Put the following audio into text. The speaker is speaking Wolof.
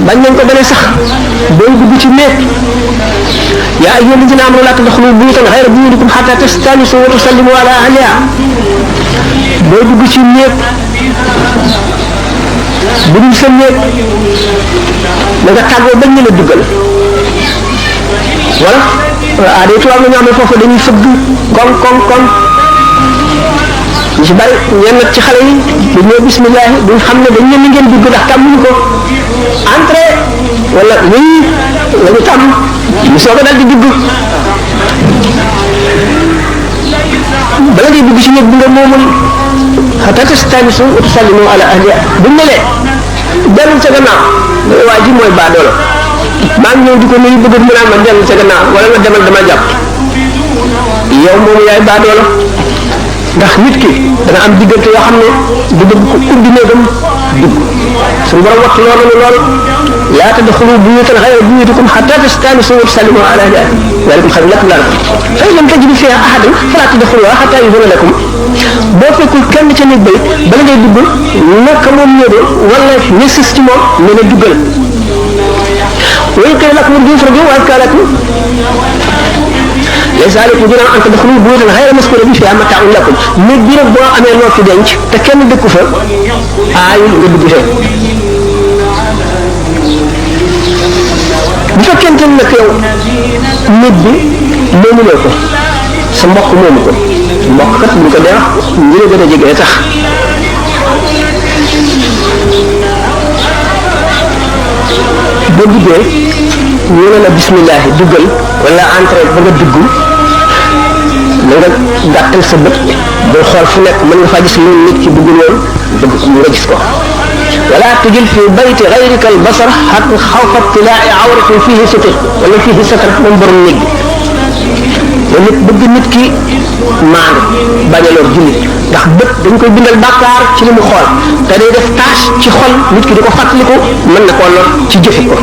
bañ nañ ko bane sax booy dugg ci néeg yaa ayyuha alladina amanu la tadxulu buyutan xayra buyutikum xata tastanisu wa tusallimu ala ahliha booy dugg ci néeg bu dul sa néeg da nga tàggoo bañ ñu la duggal wala day tubaab la ñu amee foofu dañuy fëgg koŋ koŋ koŋ ñu ci bari ñenn ci xale yi bu ñëw bismillah duñ xam ne dañ leen ngeen dugg ndax tàmmuñu ko entrée wala lii la ñu tàmm ñu soog a dal di dugg bala ngay dugg ci néeg bi nga moomul hatta tastanisu wa tusallimu ala ahliha buñ ne lee dellu ca gannaaw waa ji mooy baadoolo maa ngi ñëw di ko nuyu bëgg mu naan ma dellu ca gannaaw wala nga demal dama jàpp yow moom yaay baadoolo ndax nit ki dana am diggante yoo xam ne du bëgg ko ubbi néegam dugg suñu borom waxtu loolu lool laa tadxulu buyutan xayra buyutikum xatta tastanisu wa tusallimu ala ahliha walakum xayrun lakum laa fa in lam tajidu fiha ahadan fala tadxuluha xatta yuzana lakum boo fekkul kenn ca néeg bay bala ngay dugg naka moom ñëwee wala ñu sis ci moom ne la duggal wa in qila lakum irji'u farji'u wa azkaa lakum laysa alaykum junahun an tadxulu buyutan xayra maskunatin fiha mataa'un lakum néeg bi nag boo amee loo fi denc te kenn dëkku fa aayul nga dugg fee bu fekkente ne nag yow néeg bi moomuloo ko sa mbokk moomu ko mbokk kat bu ko dee wax ñu la gën a jege tax boo duggee ñu ne la bismillah duggal wala entrée ba nga dugg na nga gàttal sa bët boo xool fu nekk mën nga faa gis lu nit ki duggul woon bëgg nga gis ko wala tujil fi bayti gayrika al basar xat xawfa tilaa'i awratin fihi sutur wala fihi satar moom borom néeg bi nit bëgg nit ki maandu bañ a lor jullit ndax bët dañ koy bindal bàkkaar ci li mu xool te day def tâche ci xol nit ki di ko fàttaliku mën na koo lor ci jëfe ko